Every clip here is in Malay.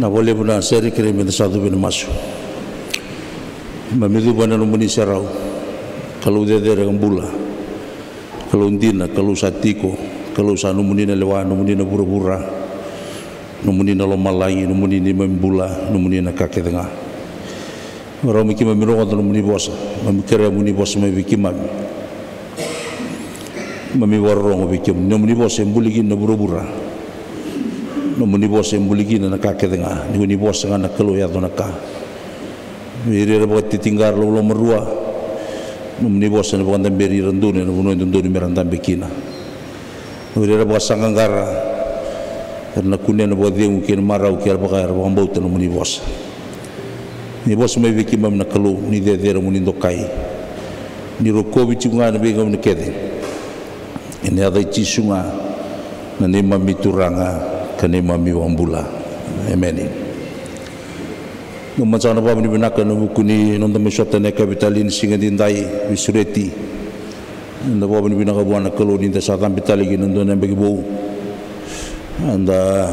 na boleh puna seri kiri minta satu bina masuk mamidu bana numuni sarau kalau dia dengan bula kalau undina kalau satiko kalau sa numuni na lewa numuni na bura-bura numuni na lomalai numuni ni membula numuni na kaki tengah orang mikir mamirongan numuni bosa mamikira muni bosa mamikimam mami warong bikim numuni bosa embuligi na bura-bura numuni bosa embuligi na kaki tengah numuni bosa na kalau ya tu nakah Miri rapat ditinggar lalu merua, numni bos ni bukan tamberi rendun ni, bukan rendun ni merantau bekina. Miri rapat sanggara, kerana kunen buat dia mungkin marau kiar pakai bukan bau tu numni bos. Ni bos mai beki mam nak kelu, ni dia ramun indokai. Ni rokok bicungan nabi kau nak kede. Ini ada cisunga, nani mami turanga, kani mami wambula. Amen. Macam apa ni benakan bukuni nonton mesyuatan kapitalin singa dindai visureti. Anda apa ni benakan buana kalau ni tasatan kapital lagi nonton yang bagi bau. Anda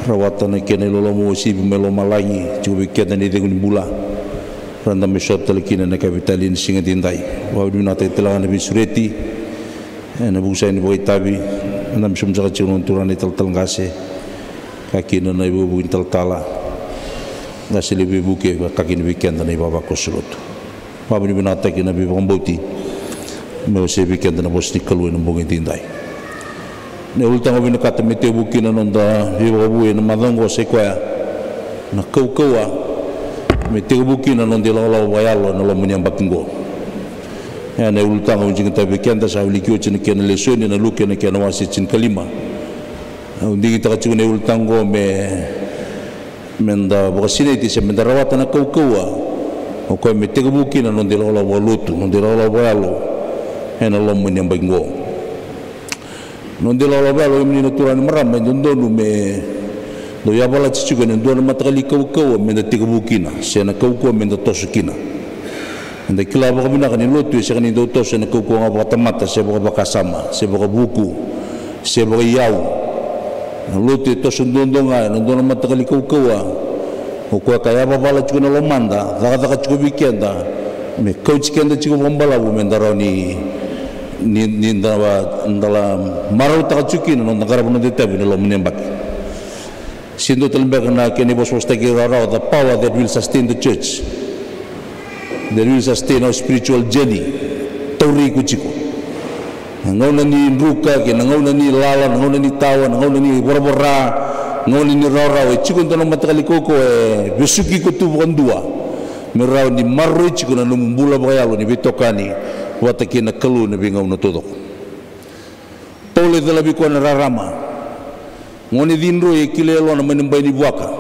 rawatan kena lolomu si bimelo malangi cuba bikin dan itu guni bula. Nonton mesyuatan lagi nonton kapitalin singa dindai. Apa ni benakan telangan visureti. Anda bukan ini boleh tabi. Anda mesti menjaga cilon turan itu telengase. Kaki nonton ibu bukan teltala. Nasi lebih buke kaki ni bikin dan ibu bapa kosulut. Bapa ni benata kina bibu kamboti. Mesti bikin dan bos ni keluar nembungin tindai. Ni ultang abis nak kata mete bukin nonda bibu buke namadang gua sequoia. Nak kau mete bukin nonda lalau bayalo nalau menyambat tunggu. Ya ni ultang abis kita bikin dan saya likiu cina kena lesu ni nalu kena wasi cina kelima. Undi kita kacau ni ultang gua menda bokasine itu saya menda rawatan aku kawa, aku mesti kebukin anu dilo Allah walutu, anu dilo Allah walu, hena Allah menyambang go. Anu dilo Allah walu ini naturan meram, mendondonu me, do ya bala cicu kan, mendondonu matakali kawa, menda kebukin, saya nak kawa menda tosukina. Menda kila apa kami nak ni lutu, saya kan itu tos, saya nak kawa ngapa mata, saya bawa bakasama, saya bawa buku, saya bawa yau. Lutu itu sundundonga, nundona matakali kawa. Ukua kaya apa bala cukup nolomanda, tak cukup bikin dah. Me kau cikan dah cukup membala bu mendarau ni dalam marau tak cukin, nondang karab nondang tapi nolom menyambat. Sindu terlebih kena kini bos taki rarau, the power that will sustain the church, that will sustain our spiritual journey. Tauri kuciku. Ngau nani ruka, ngau nani lawan, ngau nani tawan, ngau nani bora-bora, ngau nani rau-rau. Cikun tanam matakali koko besuki ko tu bukan dua. Merau ni marui cikun anu membula bayalo ni betokani. Wataki na kalu na bingau na tudok. Tole dalabi ko na rarama. Ngau ni dinro kilelo na manembay ni buaka.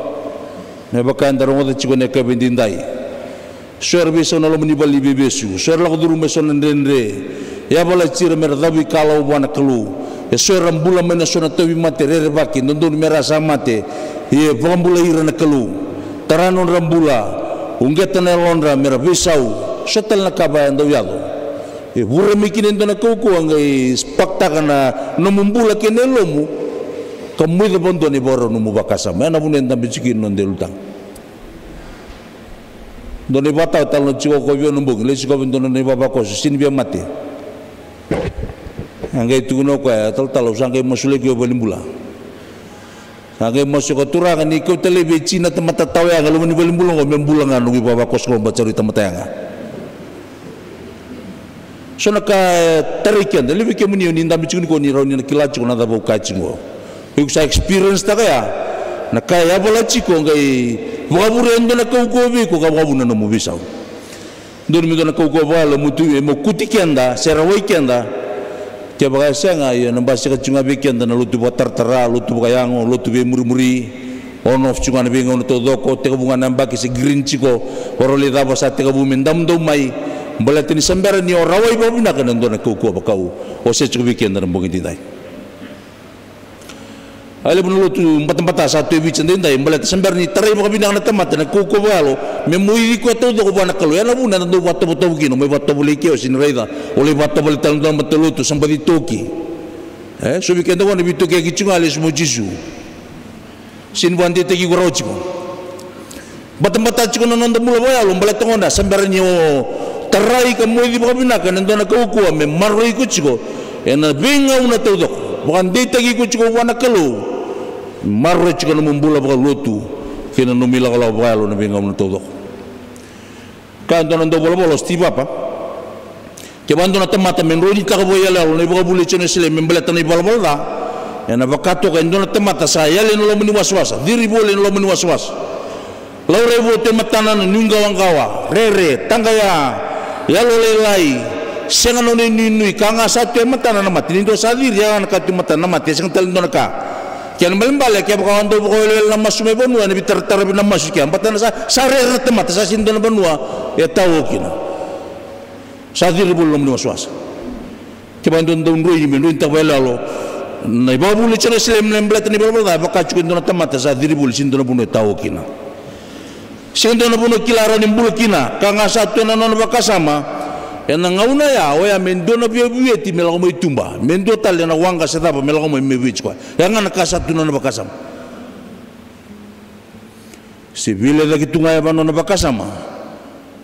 Na baka andarong ota cikun na kabindindai. Suar beso na lo manibali bebesu. Suar lako duru beso na nrenre. Ya bala cira merdabi kalau buana kelu. Ya suara rambula mana suara tawi mate rere baki nondon merasa mate. Ye rambula ira na kelu. Taranon rambula ungetan elonra merabisau. Setel na kabayan daw yado. Ye bura mikinin na kuku angai spektakan na numumbula kinelomu. Kamu itu bondo ni boro numu bakasa. Mana punen tambi cikin nondelutang. Doni batau talon ciko kobion numbung. Lesi kobion dono ni babakos sin biar mati. Anggai tu no kaya tal usangkai masuk lagi balimbula. Anggai masuk ke turang ni kau televi Cina tempat tahu yang kalau ni balimbula kau membulang anu ibu bapa kos kau baca di tempat yang. So nak terikian, lebih kemudian ni ndam cakap kau ni rau ni nak kilat cakap nada bau kacing kau. Ikut saya experience tak kaya. Nak kaya bola ciko anggai bukan nak kau bi kau kau nak mu bisau. Dulu nak kau bala mutu emo kutikian dah, serawaikian dah. Tiap kali saya ngaya nambah sekat cunga bikin dan lutu buat tertera, lutu kayango, lutu be muri-muri, on off cunga nabi ngono to doko, teka bunga nambah kisi green ciko, oroli daba sa teka bumi ndam domai, balatini sambara ni orawai babu nak nando nak kuku apa kau, o saya cukup bikin dan bungin tindai. Ale pun lutu tempat satu bici tindai, balat sambara ni terai babu nak tempat nak kuku balo, memui ko to doko buat nak kalau, ya nabu nando buat to begini, mau buat to boleh kau sini reda, oleh buat to boleh talon betul lutu sampai toki. So bikin tu kan lebih toki kicung alis mujizu. sinbuan tegi gurau ciko batam-batam ciko nonton mula boya lo balik tengona sambarnya tarai kamu di bawah binakan nonton aku kuah memarui ku ciko ena bingau na todok bukan tegi ku ciko wana kelu marui ciko na membula bawah lotu kena numila kalau boya lo na bingau na todok kan nonton bola tiba apa kebantu na temata menrodi tak boya lo na bawah bule cene sile membelatan na bola ena bakato kan nonton temata saya le lo meni waswas diri boleh lo meni waswas lo rebo tematanan nunggawang kawa rere tanggaya ya lo lelai sengan noni nui kanga satu mata na mati nindo sadir ya na katu mata na mati sengan talin dona ka kian melembale kia bakawan do bakawan lama sume bonua ni bitar tar bina masuk kia mata na sare na temata sa sindo na bonua ya tahu kina sadir belum ni waswas kian don don roi men don tabela lo na ibabu le chana sile melembale ni belum dah bakacu dona temata sadir bul sindo na bonua tahu kina sindo na bonua kilara ni bul kina kanga satu na non bakasama ena ngauna ya oya mendo na bieti melako mo itumba mendo tal na wanga setapa melako mo mewich kwa yang na kasatu na bakasama sibile da kitunga ya bano na bakasama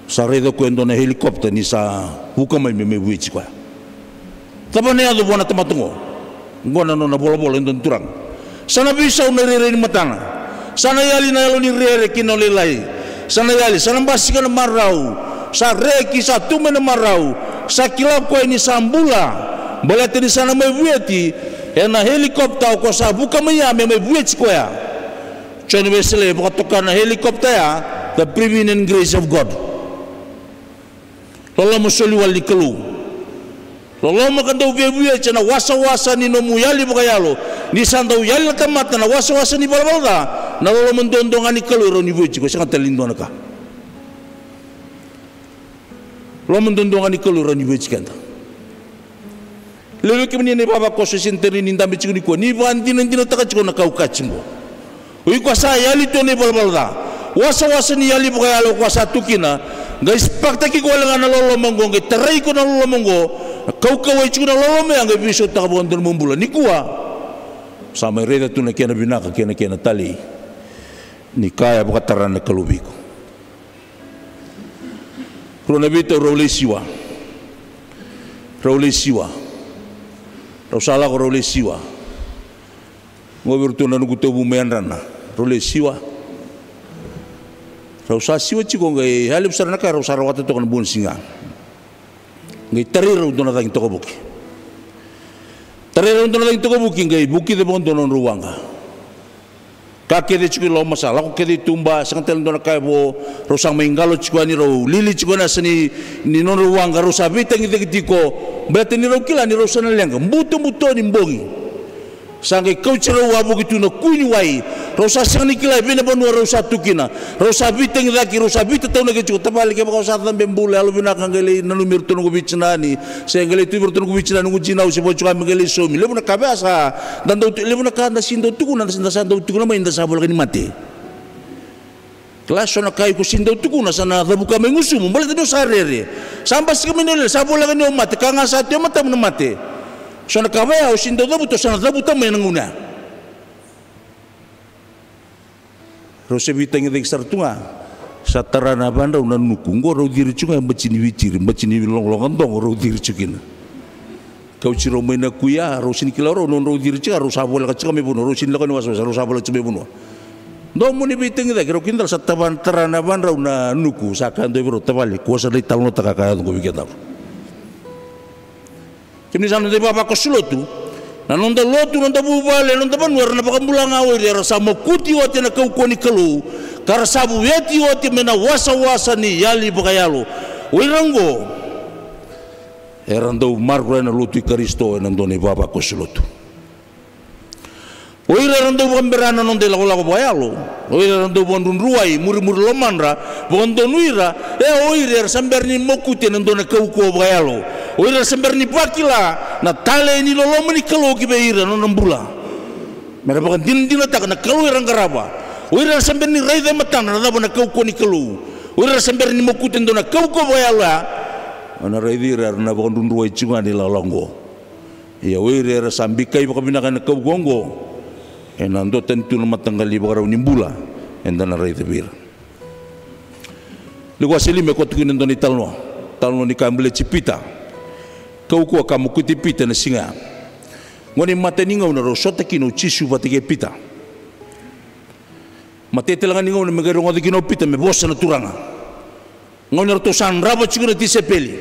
saredo kwendo na helikopter ni sa buka mo mewich kwa tabane ado bona tamatungo ngona no na bola-bola ndon turang sana bisa unere ni matana sana yali na yalo ni rere kinolelai sana yali sana basika na marau sa reki sa tumen marau sa kilap ko ini sambula boleh di sana mebueti ena helikopter ko sa buka maya mebueti ko ya chone besele bukatokan helikopter ya the prevenient grace of God lolo musoli wali kelu lolo makando bebueti na wasa-wasa ni nomu yali bukayalo ni sandau yali tamata na wasa-wasa ni balbalda na lolo mendondongani kelu ro ni bueti ko sangat telindona ka lo mendondongan ikelu rani bejikanta lewe kemini ne baba koso senteri ni ndambe chikuni ko ni vandi nanjina taka chikona kau kachimbo ui kwa sa yali to ne balbalda wasa ni yali buka yalo kwa sa tukina guys pakta ki ko langa lolo mongo nge tarai ko na lolo mongo kau kawai chikuna lolo me anga biso taka bondon mumbula ni kuwa sama reda tu na kena binaka kena tali ni kaya buka tarana kalubiko Rona bito role siwa rausala ko role siwa ngobir tu na nuguto bumenrana role siwa rausa siwa chiko ngai halip sarana ka rausara wata to kan bun singa ngai tarir do na tang to buki tarir do na tang to buki ngai buki de bon donon ruwanga kake de chiko lo masala ko kede tumba sangal do na kai bo rosang mengalo chiko ni ro lili chiko na sani ni non ruwanga rosa bitang itiko berarti ni ro kila ni rosana lenga mbuto ni mbongi sangai kau cero wabu gitu na kuni wai rosa sangi kila bina bonua rosa tukina rosa bitang lagi rosa bita tau na kecuk tabali ke bakau satan bembule alu bina kangeli nanu mirtu nunggu bicinani sengeli tu mirtu nunggu bicinani nunggu jinau si bocuk amegeli somi lebu na kabasa dan dau lebu na kanda sindo tukuna sinda sando tukuna mainda sabol kani mati kelas sona kai ku sindo tukuna sana buka mengusum boleh tu sarere sampai sekamene sabol kani mati kanga satu mata mati sona kabaya o sindo dabuto sana dabuta menanguna rose bitang ide sartunga satarana banda una nukungo ro diri chunga mbachini longlongan dong ro diri chukina kau ciro mena kuya ro sin kilaro non ro diri chunga ro sabol ka chukame buno ro sin lakani waso ro sabol chube buno do muni bitang ide ro kindal sataban tarana banda una nuku sakando bro tabali kuasa dai talno takaka ngo bigeta kini sana de baba ko sulotu na nonda lotu nonda bubale nonda banwar na bakambulang awir ya sama kuti wote na kau koni kalu kara sabu yeti wote mena wasa ni yali bakayalo wirango erando margo na lotu Kristo nando ni baba ko sulotu oira rando bamberana nonde lago bayalo oira rando bondun ruai muri lomanra bondo nuira oira samberni mokute nando na kau ko bayalo oira samberni pakila na tale ni lolomani kalau kibeira non mbula mera bakan dindina tak na kalau irang garaba oira samberni raida matana na dabo na kau ko ni kalau oira samberni mokute nando na kau ko bayala ana raidira na bondun ruai chunga ni lalongo ya oira sambikai bakabinakan na kau gongo ando tentu na matanggali bagaraw nimbula enda na ray tabir luwa sili me ko tukin ndo ni talno ni kambele cipita kau ko kamu kuti pita na singa ngoni mateninga una ro sota kino chisu batike pita mate telangan ninga una megero ngodi kino pita me bosa na turanga ngoni ro to san rabo chiguna ti sepeli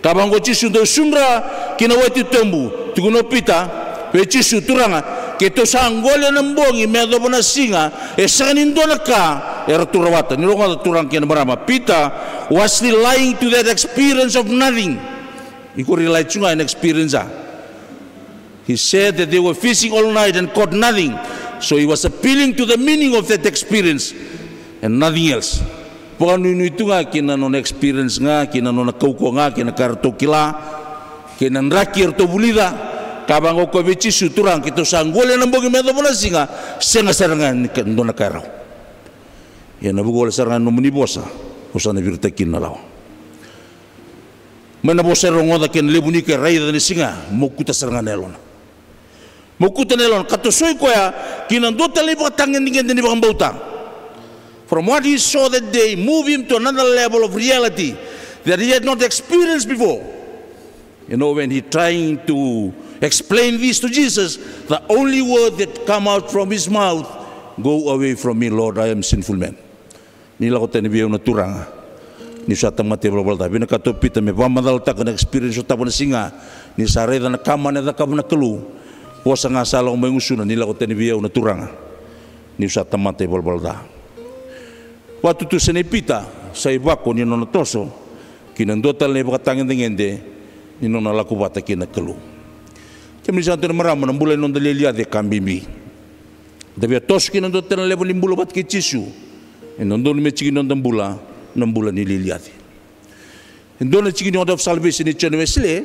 kabango chisu ndo sumra kina wati tombu tukuno pita pe chisu turanga ke to sanggole nambongi medo bona singa esanindo naka erturawata ni ronga turang ken barama pita was relying to that experience of nothing iko rely chunga an experience he said that they were fishing all night and caught nothing so he was appealing to the meaning of that experience and nothing else pokanu itu nga kina non experience nga kina non kauko nga kina karto kila kina rakir to bulida kabango ko bici suturang kito sanggole nambogi medo bona singa senga sarangan ndona karau ya nabugol sarangan numuni bosa usana virtakin nalaw mana bosa rongoda ken lebuni ke raida ni singa mokuta sarangan nelon kato soy ko ya kinando tali batangen dingen ni bakang bautang from what he saw that day move him to another level of reality that he had not experienced before. You know, when he trying to explain this to Jesus, the only word that come out from his mouth, go away from me, Lord, I am sinful man. Nila ko tani biyaw na turanga. Ni sa tamate balbalta. Binakatopita me pamadal ta kana experience ta na singa. Ni sareda na kama na ka na kalu. Posa nga sala ko mangusuna nila ko tani biyaw na turanga. Ni sa tamate balbalta. Watu tu senepita sa ibako ni no toso. Kinandotal ne bakatangin dengende ni no laku bata kinakalu. Kami santo marama ng bulay nung daliliya de kambimi. Dabi tos kinandot na level ng bula bat kichisu. Nandun may chigin ng bula nililiya de. Nandun na chigin ng salvation ni John Wesley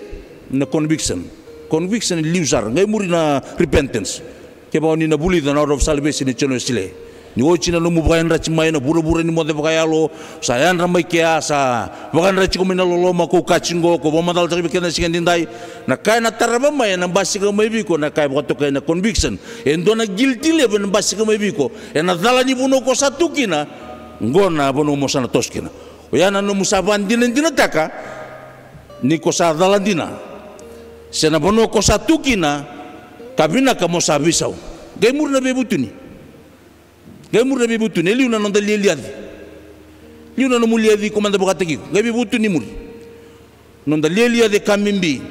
na conviction. Conviction ni liusar. Ngay muri na repentance. Kaya ba ni nabuli na out of salvation ni John Wesley. Ni ochi na lumubayan rachi may na bura-bura ni mo de bakayalo. Sayan ramay kaya sa bakan rachi ko minaloloma ko kachingo ko bumadal sa kibikin na singendinday. Na kaya nataraba may na basi ka may biko na kaya bakato kaya na conviction. Endo na guilty level na basi ka may biko. E nadala ni buno ko sa tukina. Ngona buno mo sa natoskina. O yan ano mo sa bandin dinataka. Ni ko sa dalandina. Siya na buno ko sa tukina. Kabina ka mo sa bisaw. Gaymur na bebuto ni. Gamur na bibutu ni liu na nonda lieliadi, liu na nomuliadi komanda bukatagi, gabi butu ni mul, nonda lieliadi kamimbi,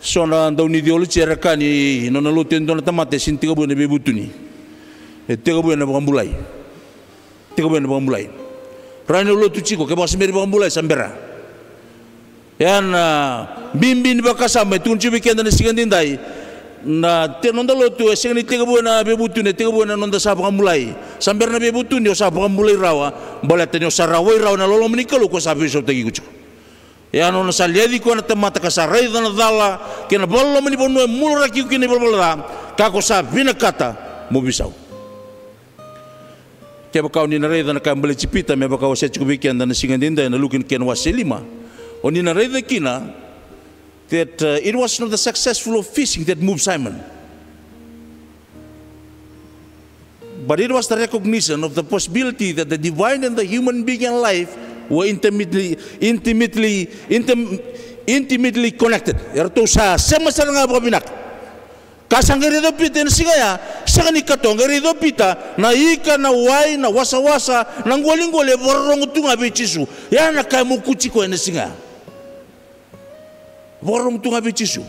so na daw ni diolo cera kani, nona luten dona tamate sintiga buena bibutu ni, tiga buena bakambulai, rani lo tu ciko, kebas meri bakambulai sambera, yan bimbin bakasama tunci weekend na sigandindai. Na nonda lotu eseng ni tiga buana bebutu ni tiga buana nonda sabang mulai sambil na bebutu ni sabang mulai rawa boleh tanya sarawai rawa na lolo menikalu ko sabi so tagi kucu ya nona saliadi ko na temata kasarai na dala kena bolo menibonu mulra kiu kini bolbola kako sabi na kata mo bisau kaya kau ni narai na kambali cipita me bakau se cukup ikan dan singandinda na lukin ken waselima oni narai kina that it was not the successful of fishing that moved Simon, but it was the recognition of the possibility that the divine and the human being in life were intimately connected. Erto sa sama-sama nga binak. Kasang gerido pita na sigaya, sa kanikatong gerido pita na ika na wai na wasa-wasa nang waling-wale borong tunga bichisu. Yan na kamu kuchiko na singa. Borong tunga bichisu.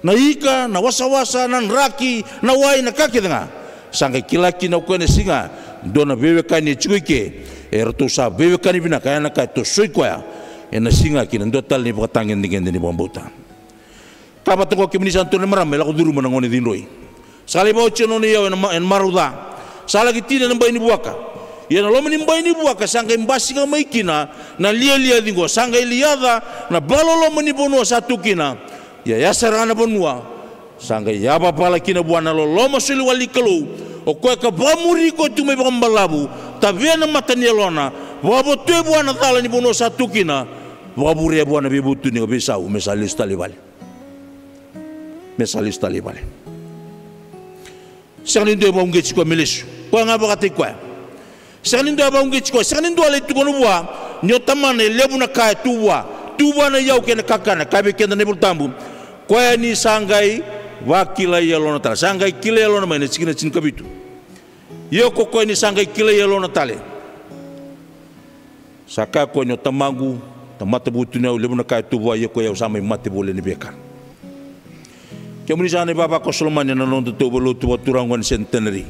Na ika, na wasa-wasa, na raki, na wai, na kaki nga. Sangka kilaki na ukene singa. Doon na bewekani chuike. Erto sa bewekani bina kaya na kaya to soy kwaya. E na singa kinandotal ni pakatangin ni bambuta. Kapat ko kiminisan to ni maramay lako duru manang oni dinroy. Sali ba ocho no niyo en maruda. Sala kitina ng bayni buwaka. Yan alo manimbay ni buwaka sangka imbasi ka may kina na liya dingo sangka iliyada na balolo manibono sa tukina ya yasarana bonua sangka yaba pala kina buwana lolo masuli wali kalu o kwe ka bamuri ko tume bambalabu tabiya na matanyelona wabo tue buwana tala ni bono sa tukina waburi buwana bibutu ni bisau mesalis talibali Sangnindo ba unge chiko milishu. Kwa ngaba kati kwa. Sangnindo ba unge chiko. Sangnindo ale tukono bua. Nyotamane lebu na kaya tuwa. Tuwa na yau kena kakana. Kabe kenda nebul tambu. Kwa ni sangai wakila yelona tala. Sangai kila yelona maine chikina chinkabitu. Yoko kwa ni sangai kila yelona tale. Saka kwa nyotamangu. Tamata butunya lebu na kaya tuwa yoko yau samai mati boleh ni bekan. Kemuni sana baba ko Solomon na nondo to bolo to turangon centenary.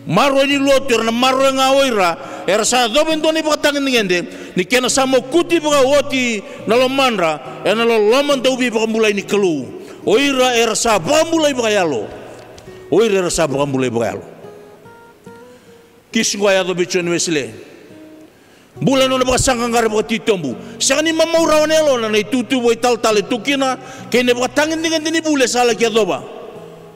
Maro ni lotur na maro nga oira era sa doben doni patangin ngende ni kena samo kuti ba woti na lomandra e na loman do bi ba mulai ni kelu. Oira era sa ba mulai ba yalo. Oira era sa ba mulai ba yalo. Kiswa ya do bichon wesle. Bulan na bakasang ngar ba titombu. Sakani mamauraw nelo na itutu boy tal tukina kene bakatangin dengan dini bule sala kya doba.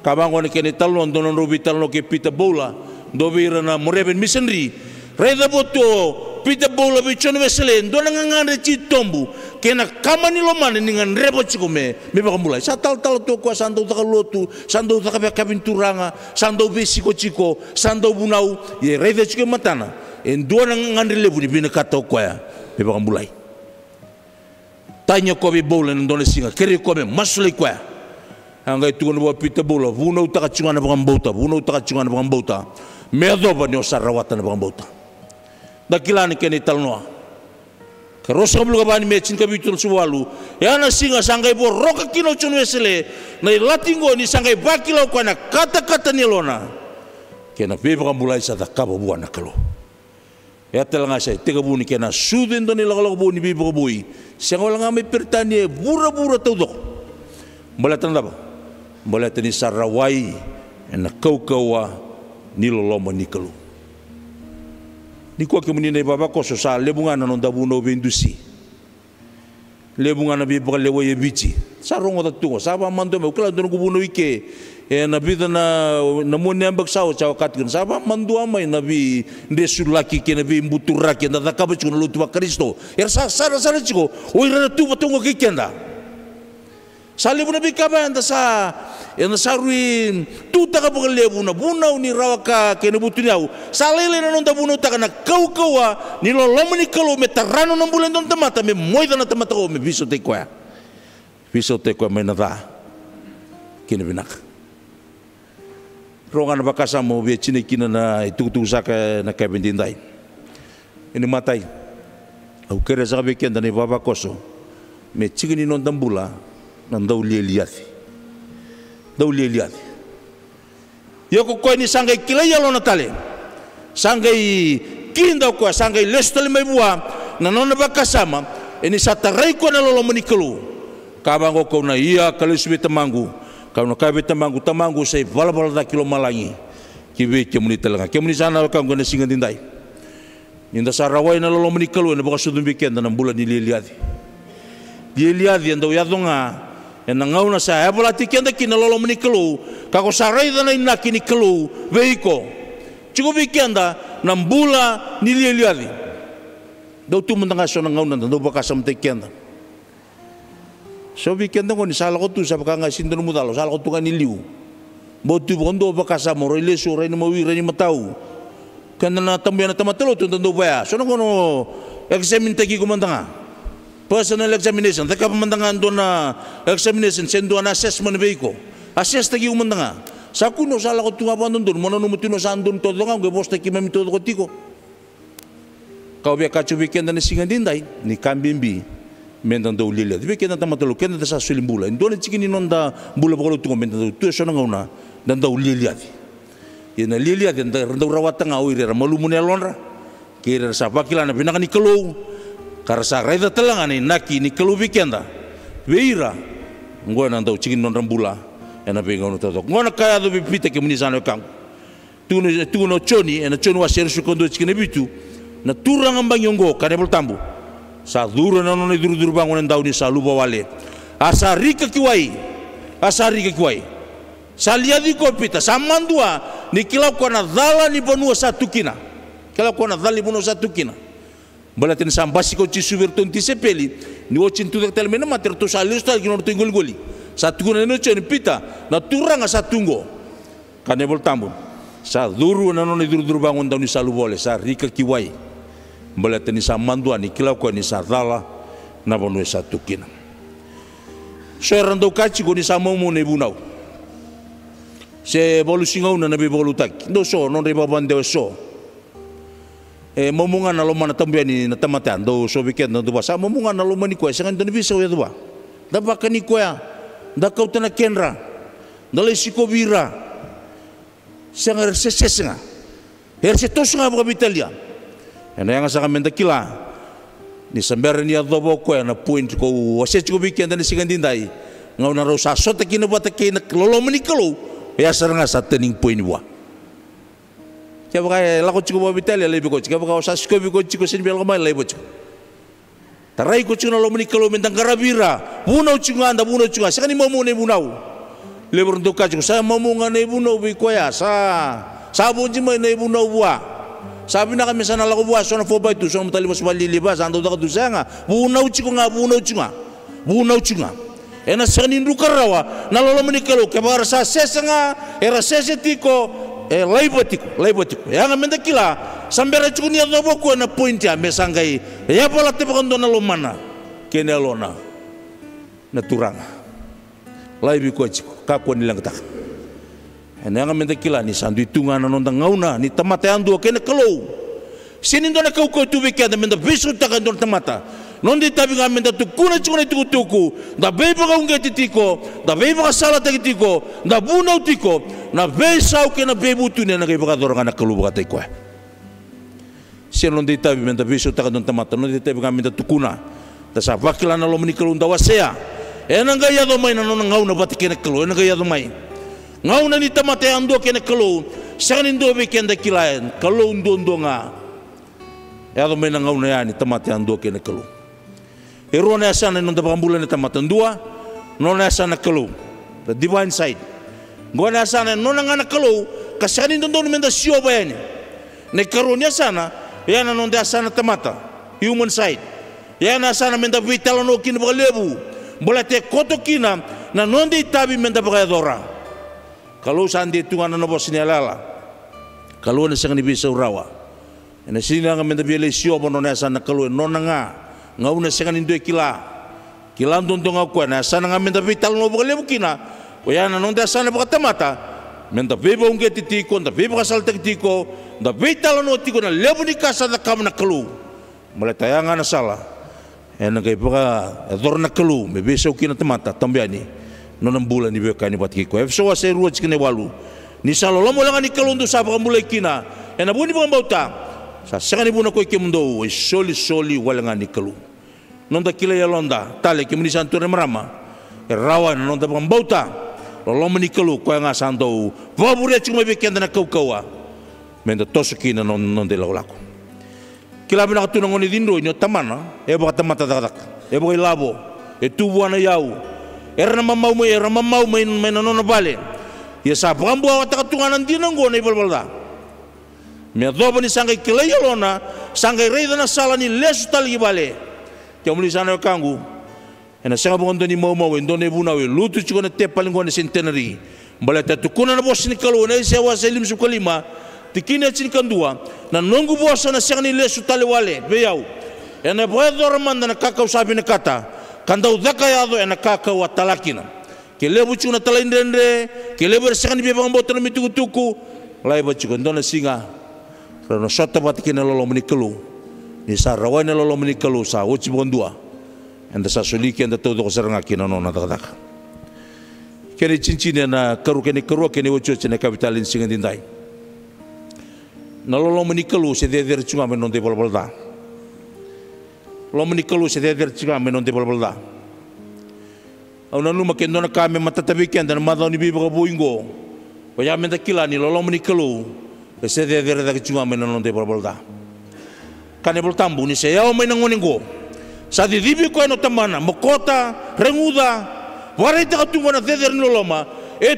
Kabango ni kene talon donon robi talon ke pita bola dobira na moreben missionary. Reda boto pita bola bichon weselen donan ngare titombu kena kamani loman ningan rebo chikume me bakamulai. Sa tal to kwa sando takalotu, sando takabinturanga, sando besiko chiko, sando bunau ye reda chike matana. Dua ngandri lebu di bina kata koya beba mulai tanya ko be bola ndone singa kere ko be masule koya anga itu no pita bola vuno utaka chungana bambota vuno utaka chungana bambota medoba ni osarawatan bambota dakilani kene talnoa karosa bulu kabani mechin kabitul suwalu yana singa sangai bo roka kino chunwesele na latingo ni sangai bakilo koana kata ni lona kena beba mulai sa takabo buana kalo. Ya telah ngasai tiga buni kena sudin doni lagalak buni bibu bui siang orang kami pertani bura tahu boleh tanda apa boleh tani sarawai enak kau ni loloma ni kalu ni kuat kemudian bapa kau sosal lebungan nonda buno bendusi lebungan nabi bakal lewa ye bici sarong otak tunggu sabah mantu me ukala dono buno ike nabi na namun yang baksau cawakat kan sabah mandu amai nabi desulaki ke nabi mbuturaki na takabut kuno lutu Kristo sara ciko oi rana tu batungo kikenda salibu nabi kaban sa sarui tu takabuk lebu na bunau ni rawaka ke nabutunyau salele na nonda bunau takana kau ni lolom ni kalau metarano nambulen don temata me moida na temata ko me biso te kwa me nada kini binak rongan bakasa mo be chini kina na itu saka na kabindindai ini matai au kere sabe kenda ni baba koso me chigini non dambula nan dawli liati yoko ko ni sangai kilaya lo natale sangai kinda ko sangai lestal mai bua na non bakasama ini satarai ko na lo menikelu kabango ko na iya kalisbi temangu kau nak kabe tamangu saya bala da kilo malangi kibe kemuni telanga kemuni sana kau guna singa tindai inda sarawai na lolo menikalu na baka sudum biken na bulan ni liadi anda yadonga na ngau na sa ebola tikenda kina lolo menikalu kako sarai da na inaki ni kalu veiko cukup bikenda na bula ni liadi dau tu mentanga so na ngau na do baka sam tikenda. So weekend ko ni sala ko tu sa baka nga sindon mo dalo sala ko tu kan iliu botu bondo baka sa mo rele so re ni mawi re ni matau kan na tambian na tamatelo tu ndo baya so no examine tagi ko mandanga personal examination taka mandanga ndo na examination sendo na assessment veiko assess tagi ko mandanga sa kuno sala ko tu apa ndon mo no mutino sa ndon to nga go bosta ki mami to ko tiko kau be ka chu weekend na singa dindai ni kambimbi mentan do lilia tapi kena tamatelo kena sa sulimbula indone cikini nonda bula bolo tu mentan tu so ngauna dan do lilia ina lilia dan renda rawatan ngau ira malu munelonra kira sa bakilana binaka ni kelo karsa reda telangan ni naki ni kelo weekenda weira ngona do cikini non rambula ena be ngono to ngona kaya do bipita ke munisano kang tu no choni ena choni wa sersu kondo cikini bitu na turang ambang yongo kadebol tambu sa duro na no duro bangun daw ni sa luba wale asarika kiwai saliadi ko pita samandua ni kilau ko na dala ni bonua satu kina balatin sambasi ko chisubir tonti sepeli ni ocin tu tel mena mater to salius tal gino to goli satu kuna no chen pita na turanga satunggo Kane bol tambu sa duru na non duru bangun daw ni salu boleh sa rika kiwai boleh tani sa mandua ni kilau ko ni sa dala na bonu sa tukina so rando kachi ko ni sa momo ne bunau se bolu singau na be bolu tak do so non reba bande so momunga na lo mana tambiani na tamatan do so biket no do sa momunga na lo mani ko sa kan bisa ya do ba da bakani ko ya da kau tana kenra da le sikobira sangar sesenga herse tosunga buka bitalia ena yang sa kamenda kila ni samber ni adobo ko na point ko wase ko biken dan sigan dindai ngau na ro sa sota kina bata kina lolo menikalo ya saranga sa tening point wa kya baka la ko chiko bitalia lebe ko kya baka sa sko bi ko chiko sin bel ko mai lebe ko tarai ko chuna lo menikalo mentang karabira bunau chunga anda bunau chunga sakani momo ne bunau lebur untuk kacung saya momunga ne bunau bi koya sa bunji mai ne bunau bua sabi na kami sana lako bua so na fo baitu so mutali mas bali liba ando da du sanga bunau chunga ena sani ndukarawa na lolo menikalo ke bar sa sesanga era sesetiko laibotiko yang menda kila sambera chukuni ado boko na point ya mesangai ya pola te pokondo na lomana kene lona na turanga laibi ko chiko kako nilang tak ena nga menda kila ni sandu itunga na nonda ngauna ni tamata ando kene kalo sinindo na kau ko tubi kada menda bisu taka don tamata nondi tabi nga menda tukuna chukuna tuku da beba ka unge titiko da beba ka sala titiko da bunau tiko na besau kena bebu tu ne na kay baka doranga na kalu baka tay ko sinondi tabi menda bisu taka don tamata nondi tabi nga menda tukuna da sa bakila na lo menikalo ndawasea ena gaya do mai na non ngau na bati kene kelo ena gaya do mai ngau na ni tamate ando kene kelo sanin do be kende kilaen kelo ndondo nga ya do mai na ngau na yani tamate ando kene kelo erone asana non da bambulan ni tamate ndua non asana kelo the divine side ngona asana non nga na kelo kasanin ndondo menda sio bayani ne karonia sana yana non da asana tamata human side yana asana menda vital no kin lebu boleh te koto kina na nondi tabi menda dora kalau sandi tungan na bos ni alala kalau na sang ni bisa urawa ena sini nga menda bele sio bono na sana kalau nona nga ngau na sang ni kila ndondo nga ko na sana nga menda vital no bole bukina o ya na nonda sana baka tamata menda beba unge titiko nda beba kasal titiko nda vital no tiko na lebu ni kasa na kam na kalu boleh tayangan na sala ena kay baka dorna kalu me besau kina tamata tambiani nonam bulan ni beka ni batki ko efso wa seru chikne walu ni salo lomo lang ni kalu ndu sa baka mulai kina ena buni bang bauta sa sakani buna ko kemundo soli walanga ni kalu nonda kila ya londa tale kemuni santure marama rawan nonda bang bauta lomo ni kalu ko nga santo vabure chuma beka na kaukawa menda tosukina nonde lako kila bina katunang ni dindo inyo tamana baka tamata dadak baka ilabo tubuan na yau era mamau may nanona bale ya sa pambu awat katungan dinang go na ibalbalda me adobo ni sangay kilayalona sangay reyda na sala ni lesu talgi bale kaya muli sana kangu ena sanga bungondo ni mau endo ne bunawe lutu chiko na tepalingo na centenary bale tatukuna na bos ni kalu na isawa sa ilim sukalima tikini atsin kandua na nunggu bosa na siyang nilesu taliwale beyaw ena pwede ramanda na kakao sabi na kata kandau dakayado ena kakao at talakina kilebu chuna talaindende kilebu siyang nibibang boto na mitukutuku laiba chiko ndo na singa rano sota batiki na lolo menikalu ni sa rawai na lolo menikalu sa uci bukandua enda sa suliki enda todo ko sarangaki na nona takataka kene cincin na karu kene ucu cene kapitalin singa dindai na lolo menikalu se deder chunga menon de bolbolda lo menikalu se deder chunga menon de bolbolda au na luma kendo na kame matatabi kenda na madau ni biba buingo ya menda kila ni lolo menikalu se deder da chunga menon de bolbolda kane boltambu ni se yao menang ngoningo sa di dibi ko no tamana mokota renguda warita katunga na deder ni loloma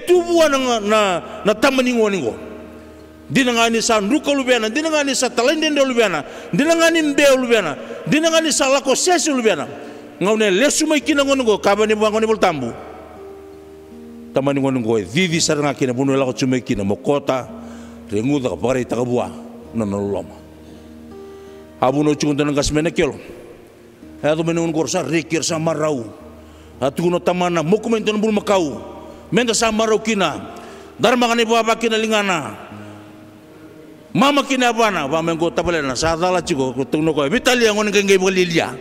tubuan na tamani ngoningo dinangani sa nruka lubiana dinangani sa talendende lubiana dinangani mbe lubiana dinangani sa lako sesi lubiana ngaune lesu mai kina ngono kabani bangoni boltambu tamani ngone ngoe vivi saranga kina bunu la ko chume kina mokota renguda ka pare ta bua na loma abuno chunga nang kasmene kelo ado menun gorsa rikir sama rau atu no tamana mokumento bul makau menda sama rau kina dharma kani baba kina lingana mama kina bana ba mengo tabelena sadala chiko kutuno ko vitalia ngone ngenge bolilia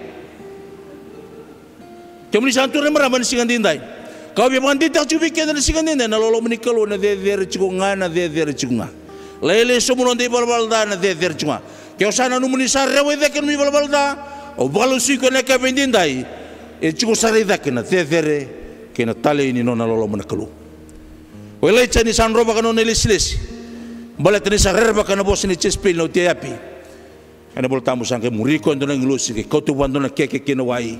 kemuni santu remara man singandindai kau bi mandi tak cubi kena singandindai na lolo menikalo na de chiko ngana de chiko nga lele somuno de balbalda na de chiko nga kau sana nu muni sarre we de ken mi balbalda o balu siko na ka bendindai e chiko sarre de ken de kena tale ini no na lolo menikalo wele chani san roba kano nelis bala tani sarre ba kana bos ni chespil no tiapi ana bol tamu sangke muriko ndo na ngilosi ke kau tu bando na keke kena wai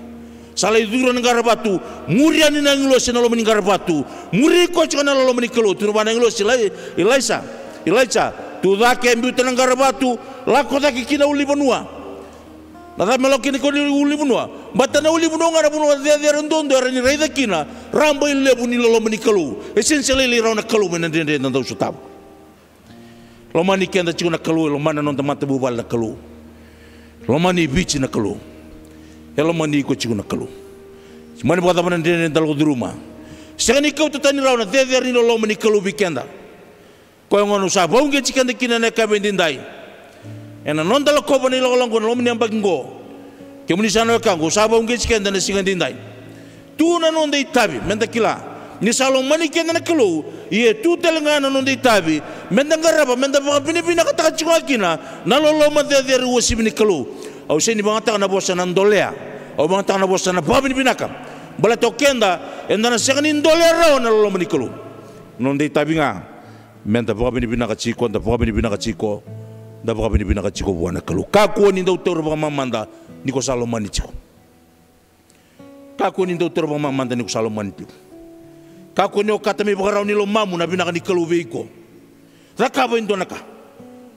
salai duro negara batu muriani na ngilosi na lo meningara batu muriko chana lo menikalo tu bana ngilosi ilaisa tu dake mbu negara batu lako dake kina uli bonua nada melokini ko uli bonua batana uli bonua ngara bonua de rendondo arani raida kina ramba ile buni lo menikalo essentially li rauna kalu menende na tau sutab lo mani kenda chiku na kalu lo mana non tamata bubal na kalu lo mani bichi na kalu lo mani ko chiku na kalu mani bota mana ndene dal di rumah sekani kau tutani rauna de rino lo mani kalu bikenda ko ngono sa bonge chikanda kina na kabendindai ena non dal ko bani lo longo lo mani ambagingo kemuni sana kango sa bonge chikanda na singandindai tu na non dei tabi menda kila ni salo mani kenda na kalu ye tu telengana non dei tabi menda ngaraba menda bini kata chikwa kina na lo ma de wosi bini kalu au seni bangata na bosa na ndolea au bangata na bosa na babini binaka bala to kenda enda na sekani ndolea rao na lo mani kalu non dei tabi nga menda babini binaka chiko nda babini binaka chiko nda babini binaka chiko buana kalu kako ni ndo toro ba mamanda ni ko salo mani chiko kako ni ndo toro ba mamanda ni ko salo mani chiko kako ni o katami bagarau ni lo mamu na binaka ni kalu veiko rakaba indonaka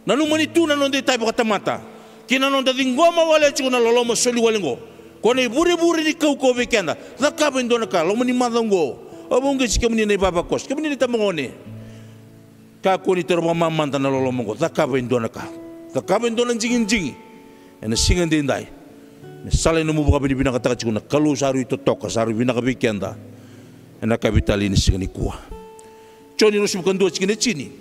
nanu mani tu na non dei tabi kata mata kina non dadi ngoma wale chiko na lolo soli wale ngo kone buri ni kau ko vekenda rakaba indonaka lo mani madango abonge sikemni ne baba kos kemni ta mongone ka ko ni terba mamanta na lolo mongo rakaba indonaka rakaba indona jingin ena singan dindai ne sale no mubuka bini bina kata chiko na kalu saru ito toka saru bina ka vekenda ena kapitali ni sigani kuwa choni no sibukando chikine chini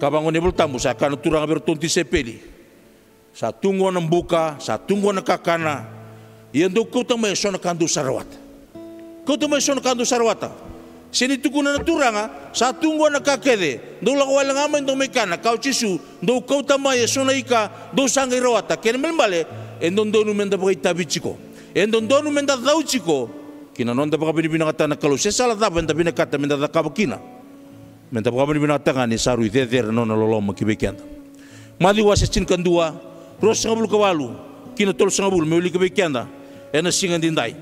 kabangon nebel tamu sa kana turang bertonti sepeli sa tungo ng buka sa tungo ng kakana yendo ko tamay so nakando sarawat ko tamay so nakando sarawata sini tukuna na turanga sa tungo ng kakede do lawal nga man do mekana kau chisu do ko tamay so na ika do sangay rawata ken melmale endon do no menda bagay tabichiko endon do no menda dauchiko kinanon da baka binibinakata na kalu sesala da benda binakata menda da kabakina menta baka binatanga ni saru ide no na loloma kibekenda madi wase chin kandua ros ngabul kawalu kina tol ngabul meuli kibekenda ena singan dindai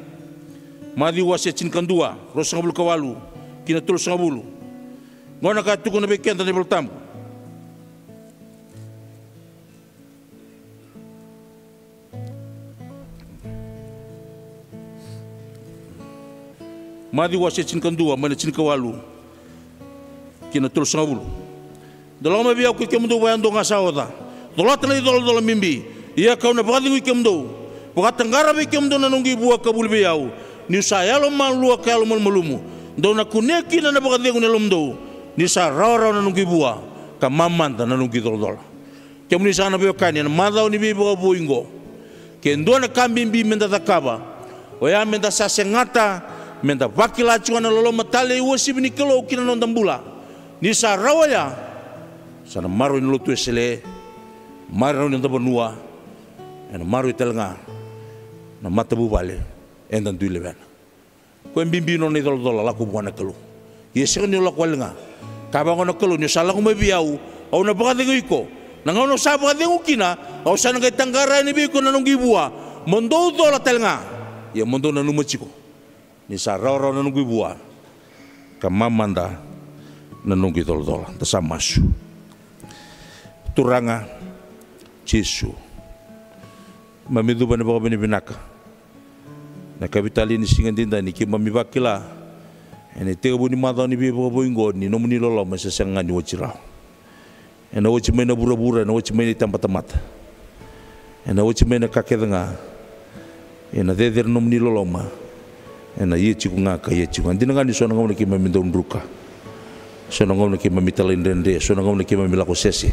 madi wase chin kandua ros ngabul kawalu kina tol ngabul ngona ka tuko na bekenda ni beltam madi wase chin kandua mana chin kawalu kina tulus ngabulu dalam biya ko kemdo bayando nga sawda dolat na idol mimbi iya kau na bagadi ko kemdo bagat ngara be kemdo na nungi buwa kabul biyaw ni saya lo malu ka lo malumumu do na kuneki na bagadi ko nelomdo ni sa raw na nungi buwa ka mamanta na nungi dol kemni sana biyo kanya na madaw ni bibo buingo kendo na kambimbi menda takaba o ya menda sa sengata menda bakila chuana lolo matale wosi bini kelo kina non dambula ni sa rawaya sana maru ni lutu esele maru ni tabanua en maru telanga na matabu bale endan duile bana ko mbimbi non ni dol la ko bona kelu yeseng ni la kwalnga ka bangono kelu ni sala ko mabiau au na bagade ko na ngono sa bagade kina au sana ga tanggara ni bi ko na nungi bua mondo do la telanga ya mondo na numachiko ni sa raw na nungi bua ka mamanda nanunggi tol tasamasu turanga Jesu mamidu bana baka binibinaka na kapitali ni singan dinda ni kima mibakila Ene te bu ni mata ni bi bo ingo ni no muni lolo ma sa ngani wo chirao. Ena wo chimena bura-bura, ena wo chimena tamata-mata. Ena wo chimena kakedanga. Ena deder no muni lolo ma. Ena ye chiku ngaka ye chiku. Andina ngani so ngau ki maminda undruka. So ngau ki mamita lendende, so ngau ki mamila ko sesi.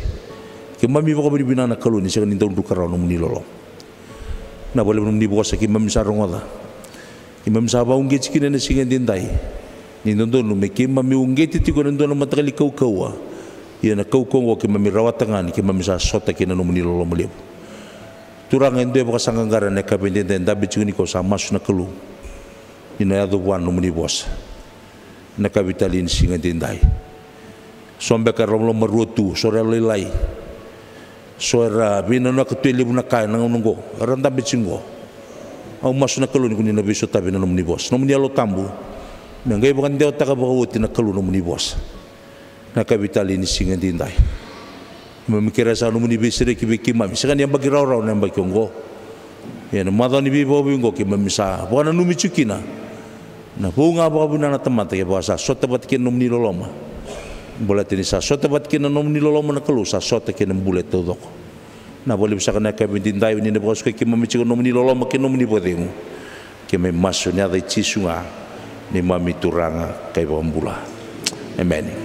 Ki mami ko binana kalu ni sa ninda undruka ra no muni lolo. Na boleh no muni bosa ki mami sarongoda. Ki mami sa ba unge chikine na singa dindai. Ni ndondo no me ki mami unge titiko ndondo no matakali kau-kaua. Ia na kau-kaua ki mami rawatangan ki mami sa sota ki na no muni lolo malibu. Turang ende baka sanggangara na kabindende ndabi chikini ko sa masu na kalu. Ina ado buan no muni bosa. Na kabitalin singa dindai. Sombe ka romlo marutu sore lelai. Sora bina na katuili buna kai na ngongo randa bitsingo au masu na kalu ni kunina biso tabi na nomni bos nomni alo tambu na ngai bukan deo taka bawuti na kalu nomni bos na kabitali ni singa dindai memikira sa nomni bisire ki biki mami sekan yang bagi raw na bagi ongo ya na mado ni bibo bingo ki memisa bukan numi chukina na bunga ba buna na tamata ya basa sota batkin nomni loloma boleh tini sa sota bat kina nomni loloma na kalu sa sota kina bulet todo na boleh bisa kena kami dindai ni nebos ke kima michi nomni loloma ke nomni bodemu ke me maso nya dai chisunga ni mami turanga kai bambula amen.